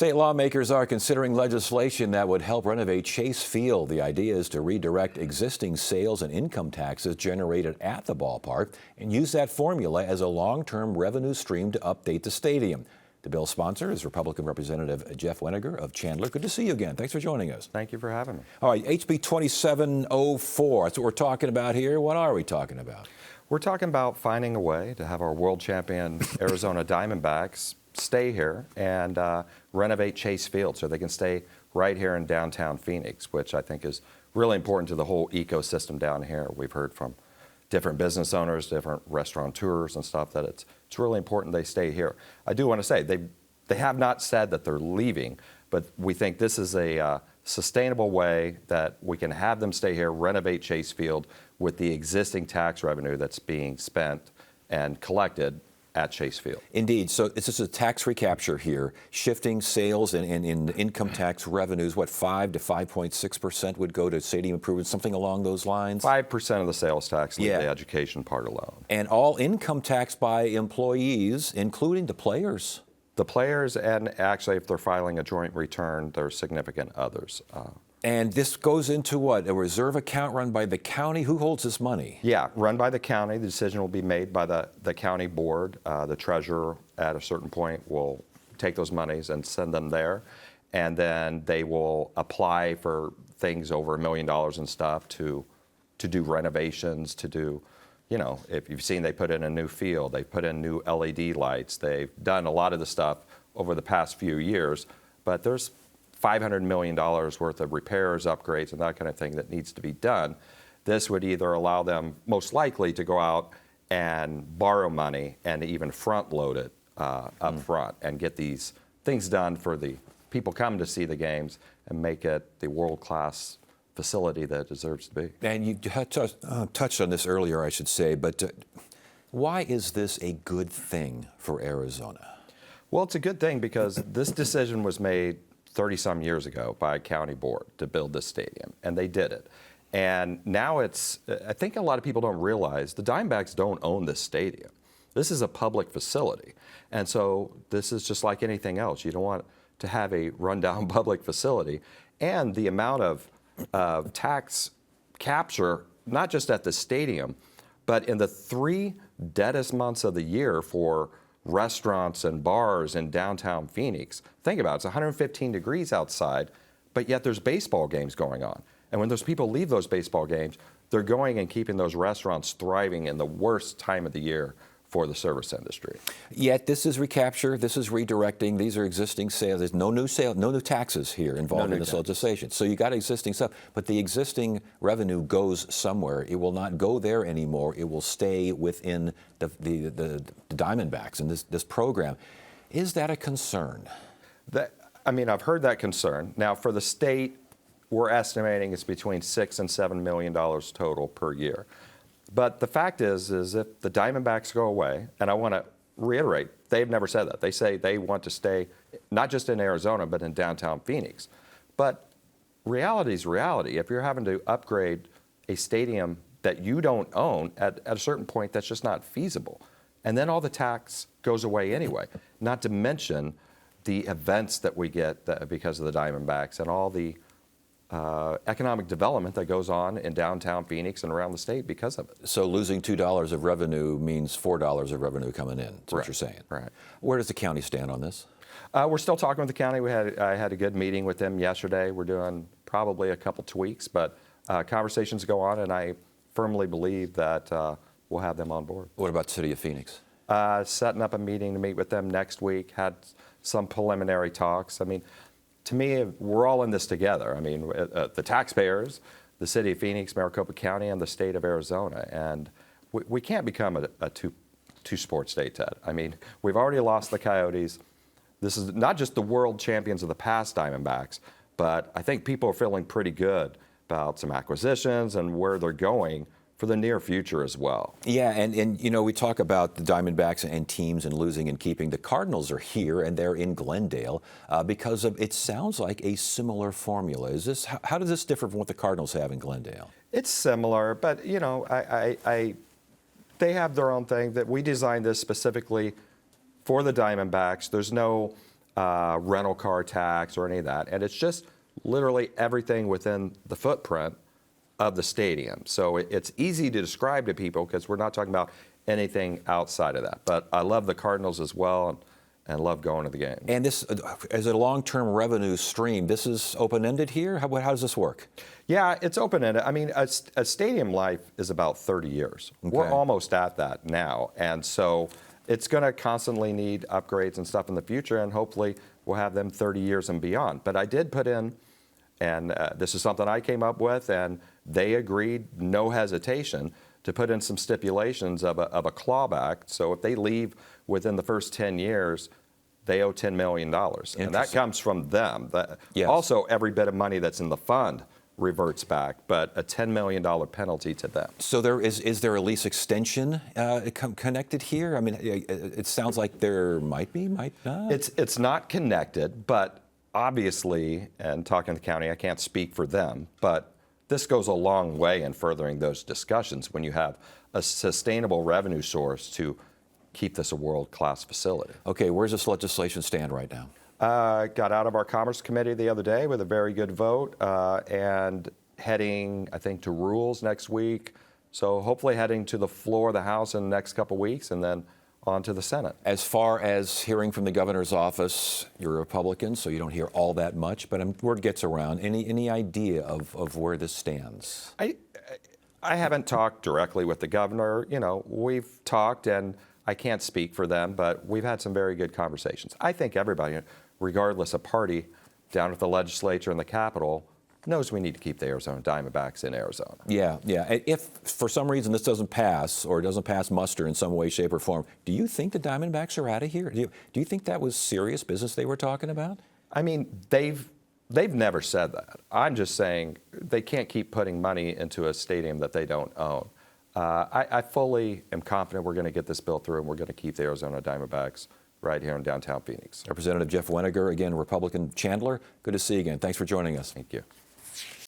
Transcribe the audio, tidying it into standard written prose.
State lawmakers are considering legislation that would help renovate Chase Field. The idea is to redirect existing sales and income taxes generated at the ballpark and use that formula as a long-term revenue stream to update the stadium. The bill's sponsor is Republican Representative Jeff Weniger of Chandler. Good to see you again. Thanks for joining us. Thank you for having me. All right, HB 2704. That's what we're talking about here. What are we talking about? We're talking about finding a way to have our world champion Arizona Diamondbacks stay here and renovate Chase Field so they can stay right here in downtown Phoenix, which I think is really important to the whole ecosystem down here. We've heard from different business owners, different restaurateurs and stuff that it's really important they stay here. I do want to say they have not said that they're leaving, but we think this is a sustainable way that we can have them stay here, renovate Chase Field with the existing tax revenue that's being spent and collected at Chase Field. Indeed. So it's just a tax recapture here, shifting sales and income tax revenues, what, 5 to 5.6% would go to stadium improvements, something along those lines? 5% of the sales tax, leave the education part alone. And all income tax by employees, including the players. The players, and actually if they're filing a joint return, there's significant others. And this goes into what? A reserve account run by the county? Who holds this money? Yeah, run by the county. The decision will be made by the county board. The treasurer at a certain point will take those monies and send them there. And then they will apply for things over $1 million and stuff to do renovations, to do, you know, if you've seen, they put in a new field, they put in new LED lights. They've done a lot of the stuff over the past few years, but there's $500 million worth of repairs, upgrades, and that kind of thing that needs to be done. This would either allow them, most likely, to go out and borrow money and even front load it up front and get these things done for the people come to see the games and make it the world-class facility that it deserves to be. And you touched on this earlier, I should say, but why is this a good thing for Arizona? Well, it's a good thing because this decision was made 30-some years ago by a county board to build this stadium, and they did it. And now it's, I think a lot of people don't realize, the Diamondbacks don't own this stadium. This is a public facility. And so this is just like anything else. You don't want to have a rundown public facility. And the amount of tax capture, not just at the stadium, but in the 3 deadest months of the year for restaurants and bars in downtown Phoenix. Think about it, it's 115 degrees outside, but yet there's baseball games going on. And when those people leave those baseball games, they're going and keeping those restaurants thriving in the worst time of the year for the service industry. Yet this is recapture, this is redirecting, these are existing sales. There's no new sale, no new taxes here involved in this legislation. So you got existing stuff, but the existing revenue goes somewhere. It will not go there anymore. It will stay within the Diamondbacks and this program. Is that a concern? I mean, I've heard that concern. Now, for the state, we're estimating it's between $6 and $7 million total per year. But the fact is if the Diamondbacks go away, and I want to reiterate, they've never said that. They say they want to stay not just in Arizona, but in downtown Phoenix. But reality is reality. If you're having to upgrade a stadium that you don't own, at a certain point, that's just not feasible. And then all the tax goes away anyway, not to mention the events that we get because of the Diamondbacks and all the economic development that goes on in downtown Phoenix and around the state because of it. So losing $2 of revenue means $4 of revenue coming in, that's what you're saying. Right. Where does the county stand on this? We're still talking with the county. I had a good meeting with them yesterday. We're doing probably a couple tweaks, but conversations go on, and I firmly believe that we'll have them on board. What about the city of Phoenix? Setting up a meeting to meet with them next week, had some preliminary talks. I mean, to me, we're all in this together. I mean, the taxpayers, the city of Phoenix, Maricopa County, and the state of Arizona. And we can't become a two-sport state, Ted. I mean, we've already lost the Coyotes. This is not just the world champions of the past Diamondbacks, but I think people are feeling pretty good about some acquisitions and where they're going for the near future as well. Yeah, and you know, we talk about the Diamondbacks and teams and losing and keeping. The Cardinals are here and they're in Glendale because of, it sounds like a similar formula. Is this, how does this differ from what the Cardinals have in Glendale? It's similar, but you know, they have their own thing that we designed this specifically for the Diamondbacks. There's no rental car tax or any of that. And it's just literally everything within the footprint of the stadium. So it's easy to describe to people because we're not talking about anything outside of that. But I love the Cardinals as well and love going to the game. And this, as a long-term revenue stream, this is open-ended here? How does this work? Yeah, it's open-ended. I mean, a stadium life is about 30 years. Okay. We're almost at that now. And so it's going to constantly need upgrades and stuff in the future, and hopefully we'll have them 30 years and beyond. But I did put in, and this is something I came up with, and they agreed, no hesitation, to put in some stipulations of a clawback. So if they leave within the first 10 years, they owe $10 million. And that comes from them. Yes. Also, every bit of money that's in the fund reverts back, but a $10 million penalty to them. So is there a lease extension connected here? I mean, it sounds like there might be, might not. It's not connected, but obviously, and talking to the county, I can't speak for them, but this goes a long way in furthering those discussions when you have a sustainable revenue source to keep this a world-class facility. Okay, where's this legislation stand right now? Got out of our Commerce Committee the other day with a very good vote and heading, I think, to rules next week. So hopefully heading to the floor of the House in the next couple weeks and then on to the Senate. As far as hearing from the governor's office, you're a Republican, so you don't hear all that much, but word gets around. Any idea of where this stands? I haven't talked directly with the governor. You know, we've talked, and I can't speak for them, but we've had some very good conversations. I think everybody, regardless of party, down at the legislature and the Capitol, knows we need to keep the Arizona Diamondbacks in Arizona. Yeah. If for some reason this doesn't pass or doesn't pass muster in some way, shape, or form, do you think the Diamondbacks are out of here? Do you think that was serious business they were talking about? I mean, they've never said that. I'm just saying they can't keep putting money into a stadium that they don't own. I fully am confident we're going to get this bill through and we're going to keep the Arizona Diamondbacks right here in downtown Phoenix. Representative Jeff Weniger, again, Republican Chandler, good to see you again. Thanks for joining us. Thank you.